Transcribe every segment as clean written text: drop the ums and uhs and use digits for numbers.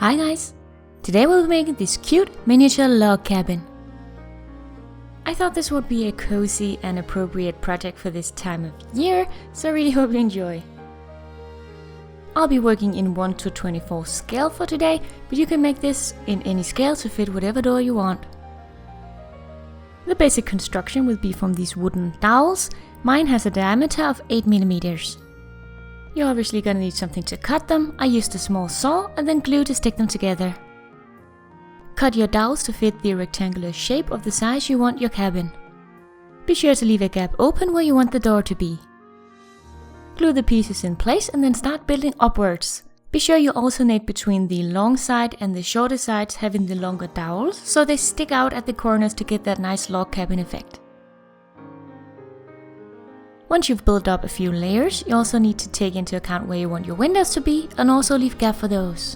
Hi guys! Today we'll be making this cute miniature log cabin. I thought this would be a cozy and appropriate project for this time of year, so I really hope you enjoy. I'll be working in 1:24 scale for today, but you can make this in any scale to fit whatever door you want. The basic construction will be from these wooden dowels. Mine has a diameter of 8 mm. You're obviously gonna need something to cut them. I used a small saw and then glue to stick them together. Cut your dowels to fit the rectangular shape of the size you want your cabin. Be sure to leave a gap open where you want the door to be. Glue the pieces in place and then start building upwards. Be sure you alternate between the long side and the shorter sides, having the longer dowels so they stick out at the corners to get that nice log cabin effect. Once you've built up a few layers, you also need to take into account where you want your windows to be and also leave gap for those.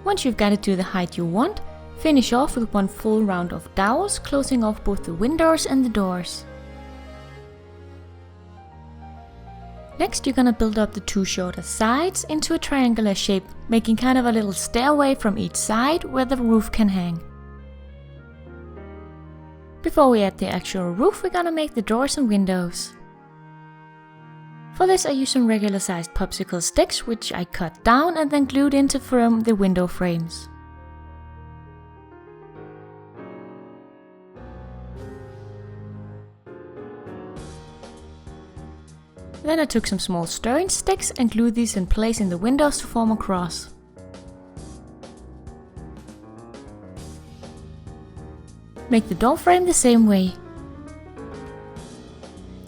Once you've got it to the height you want, finish off with one full round of dowels, closing off both the windows and the doors. Next, you're gonna build up the two shorter sides into a triangular shape, making kind of a little stairway from each side where the roof can hang. Before we add the actual roof, we're gonna make the doors and windows. For this I used some regular sized popsicle sticks, which I cut down and then glued in to form the window frames. Then I took some small stirring sticks and glued these in place in the windows to form a cross. Make the door frame the same way.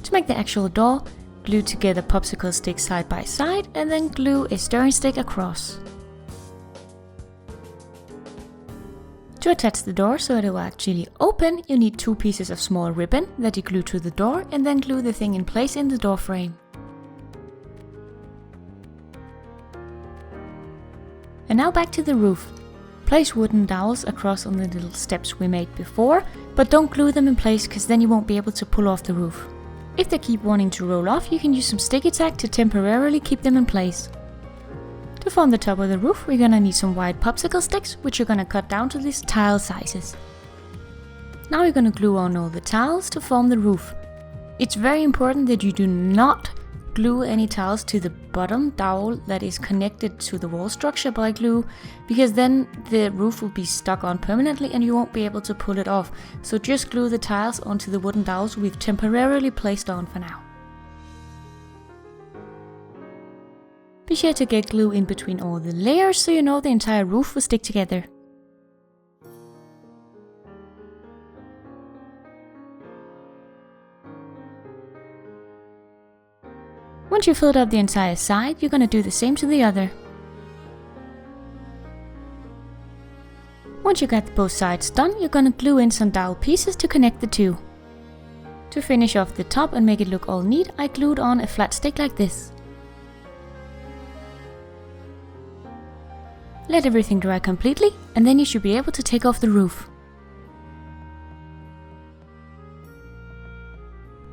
To make the actual door, glue together popsicle sticks side by side and then glue a stirring stick across. To attach the door so it will actually open, you need two pieces of small ribbon that you glue to the door and then glue the thing in place in the door frame. And now back to the roof. Place wooden dowels across on the little steps we made before, but don't glue them in place because then you won't be able to pull off the roof. If they keep wanting to roll off, you can use some sticky tack to temporarily keep them in place. To form the top of the roof, we're gonna need some wide popsicle sticks, which you're gonna cut down to these tile sizes. Now we're gonna glue on all the tiles to form the roof. It's very important that you do not glue any tiles to the bottom dowel that is connected to the wall structure by glue, because then the roof will be stuck on permanently and you won't be able to pull it off. So just glue the tiles onto the wooden dowels we've temporarily placed on for now. Be sure to get glue in between all the layers so you know the entire roof will stick together. Once you've filled up the entire side, you're gonna do the same to the other. Once you got both sides done, you're gonna glue in some dowel pieces to connect the two. To finish off the top and make it look all neat, I glued on a flat stick like this. Let everything dry completely, and then you should be able to take off the roof.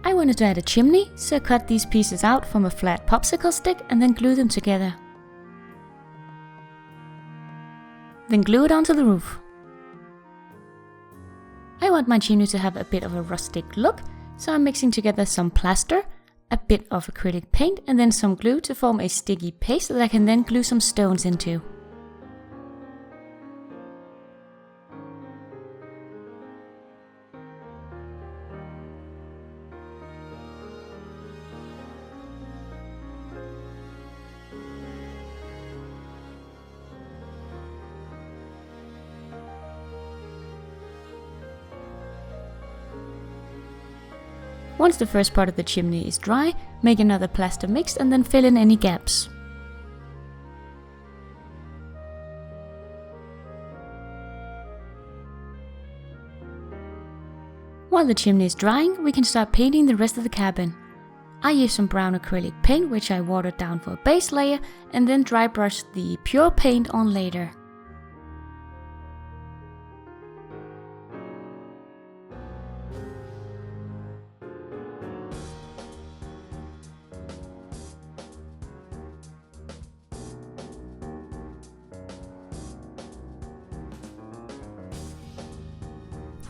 I wanted to add a chimney, so I cut these pieces out from a flat popsicle stick and then glue them together. Then glue it onto the roof. I want my chimney to have a bit of a rustic look, so I'm mixing together some plaster, a bit of acrylic paint and then some glue to form a sticky paste that I can then glue some stones into. Once the first part of the chimney is dry, make another plaster mix and then fill in any gaps. While the chimney is drying, we can start painting the rest of the cabin. I used some brown acrylic paint, which I watered down for a base layer, and then dry brushed the pure paint on later.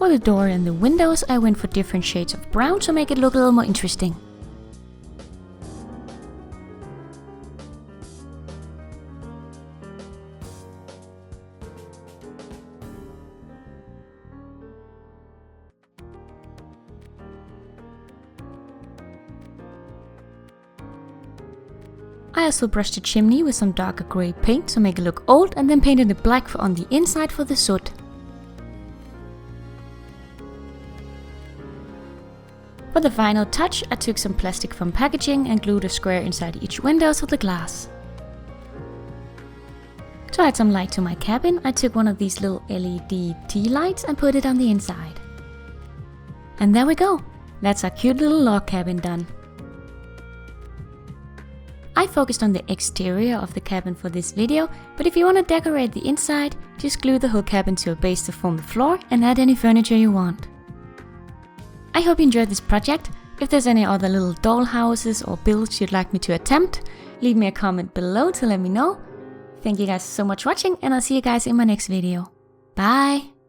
For the door and the windows, I went for different shades of brown to make it look a little more interesting. I also brushed the chimney with some darker grey paint to make it look old, and then painted it black on the inside for the soot. For the final touch, I took some plastic from packaging and glued a square inside each window of the glass. To add some light to my cabin, I took one of these little LED tea lights and put it on the inside. And there we go! That's our cute little log cabin done. I focused on the exterior of the cabin for this video, but if you want to decorate the inside, just glue the whole cabin to a base to form the floor and add any furniture you want. I hope you enjoyed this project. If there's any other little doll houses or builds you'd like me to attempt, leave me a comment below to let me know. Thank you guys so much for watching, and I'll see you guys in my next video. Bye!